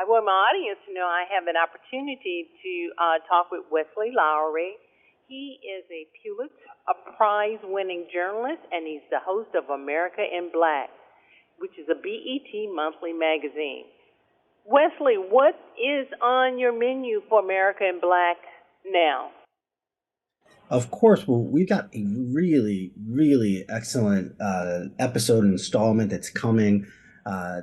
I want my audience to know I have an opportunity to talk with Wesley Lowery. He is a Pulitzer Prize winning journalist, and he's the host of America in Black, which is a BET monthly magazine. Wesley, what is on your menu for America in Black now? Of course, well, we've got a really, really excellent episode installment that's coming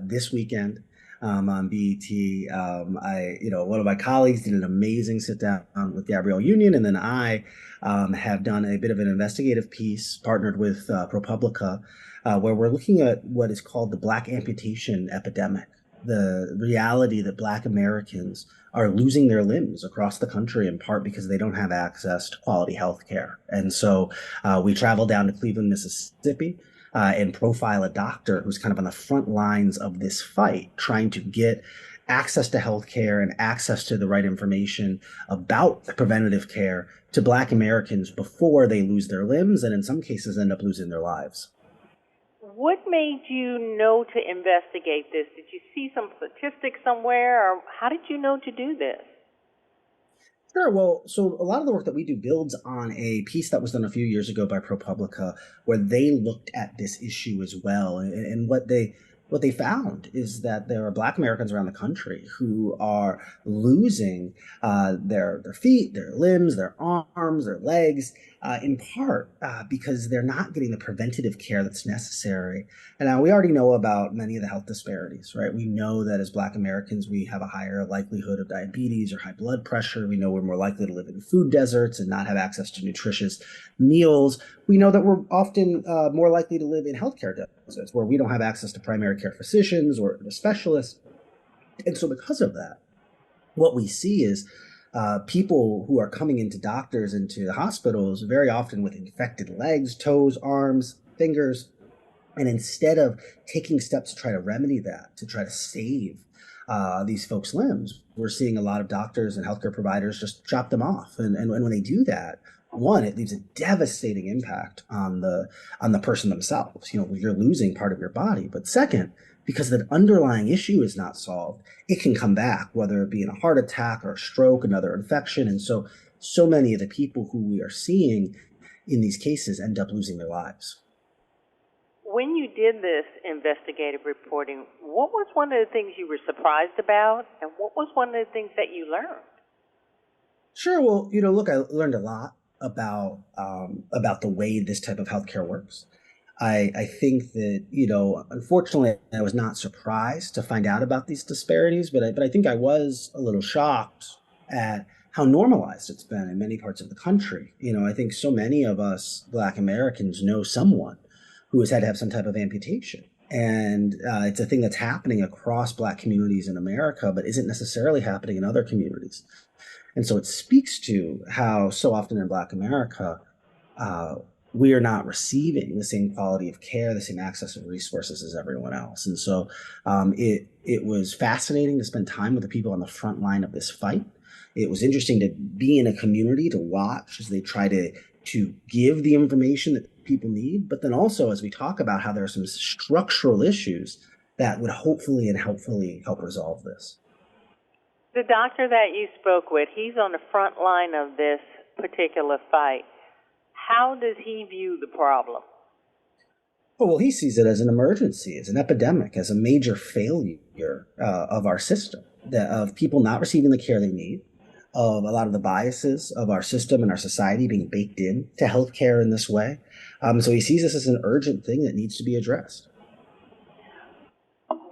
this weekend on BET. One of my colleagues did an amazing sit down with Gabrielle Union, and then I have done a bit of an investigative piece partnered with ProPublica, where we're looking at what is called the Black amputation epidemic, the reality that Black Americans are losing their limbs across the country in part because they don't have access to quality health care. And so we travel down to Cleveland, Mississippi, and profile a doctor who's kind of on the front lines of this fight, trying to get access to health care and access to the right information about preventative care to Black Americans before they lose their limbs and in some cases end up losing their lives. What made you know to investigate this? Did you see some statistics somewhere, or how did you know to do this? Sure. Well, so a lot of the work that we do builds on a piece that was done a few years ago by ProPublica, where they looked at this issue as well, and what they found is that there are Black Americans around the country who are losing their feet, their limbs, their arms, their legs, in part because they're not getting the preventative care that's necessary. And now we already know about many of the health disparities, right? We know that as Black Americans, we have a higher likelihood of diabetes or high blood pressure. We know we're more likely to live in food deserts and not have access to nutritious meals. We know that we're often more likely to live in healthcare deserts where we don't have access to primary care physicians or to specialists. And so, because of that, what we see is people who are coming into doctors, into the hospitals, very often with infected legs, toes, arms, fingers. And instead of taking steps to try to remedy that, to try to save these folks' limbs, we're seeing a lot of doctors and healthcare providers just chop them off. And when they do that, one, it leaves a devastating impact on the person themselves. You know, you're losing part of your body. But second, because the underlying issue is not solved, it can come back, whether it be in a heart attack or a stroke, another infection. And so many of the people who we are seeing in these cases end up losing their lives. When you did this investigative reporting, what was one of the things you were surprised about, and what was one of the things that you learned? Sure. Well, look, I learned a lot about the way this type of healthcare works. I think that, unfortunately, I was not surprised to find out about these disparities, but I think I was a little shocked at how normalized it's been in many parts of the country. I think so many of us Black Americans know someone who has had to have some type of amputation. And it's a thing that's happening across Black communities in America, but isn't necessarily happening in other communities. And so it speaks to how so often in Black America, uh, we are not receiving the same quality of care, the same access of resources as everyone else. And so it was fascinating to spend time with the people on the front line of this fight. It was interesting to be in a community to watch as they try to give the information that people need, but then also as we talk about how there are some structural issues that would hopefully and helpfully help resolve this. The doctor that you spoke with, he's on the front line of this particular fight. How does he view the problem? Oh, well, he sees it as an emergency, as an epidemic, as a major failure of our system, of people not receiving the care they need, of a lot of the biases of our system and our society being baked in to healthcare in this way. So he sees this as an urgent thing that needs to be addressed.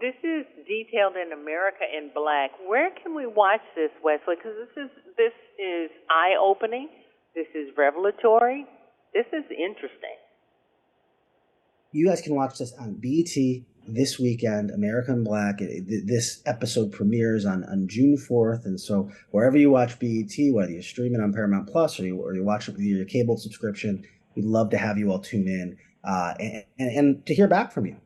This is detailed in America in Black. Where can we watch this, Wesley? Because this is eye opening. This is revelatory. This is interesting. You guys can watch this on BET this weekend, American Black. This episode premieres on June 4th. And so wherever you watch BET, whether you stream it on Paramount Plus or you watch it with your cable subscription, we'd love to have you all tune in and to hear back from you.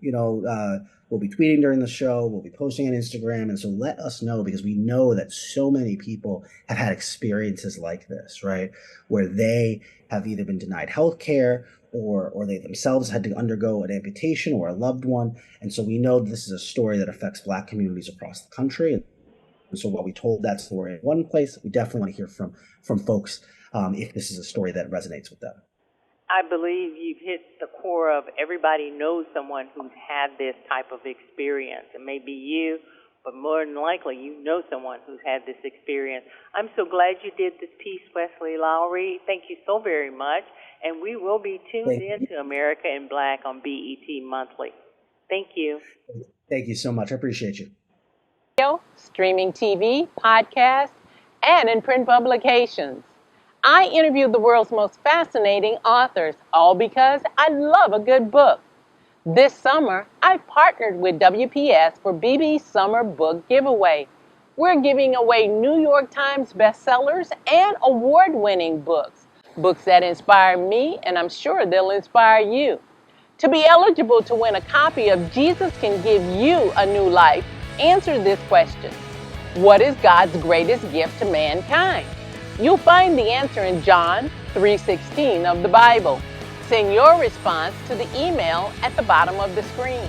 We'll be tweeting during the show. We'll be posting on Instagram. And so let us know, because we know that so many people have had experiences like this, right? Where they have either been denied health care or they themselves had to undergo an amputation or a loved one. And so we know this is a story that affects Black communities across the country. So while we told that story in one place, we definitely want to hear from folks if this is a story that resonates with them. I believe you've hit the core of everybody knows someone who's had this type of experience. It may be you, but more than likely you know someone who's had this experience. I'm so glad you did this piece, Wesley Lowery. Thank you so very much. And we will be tuned in to America in Black on BET Monthly. Thank you. Thank you so much. I appreciate you. Streaming TV, podcast, and in print publications. I interview the world's most fascinating authors, all because I love a good book. This summer, I partnered with WPS for BB's Summer Book Giveaway. We're giving away New York Times bestsellers and award-winning books. Books that inspire me, and I'm sure they'll inspire you. To be eligible to win a copy of Jesus Can Give You a New Life, answer this question: what is God's greatest gift to mankind? You'll find the answer in John 3:16 of the Bible. Send your response to the email at the bottom of the screen.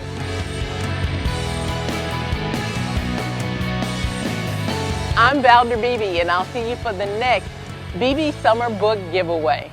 I'm Valder Beebe, and I'll see you for the next BB Summer Book Giveaway.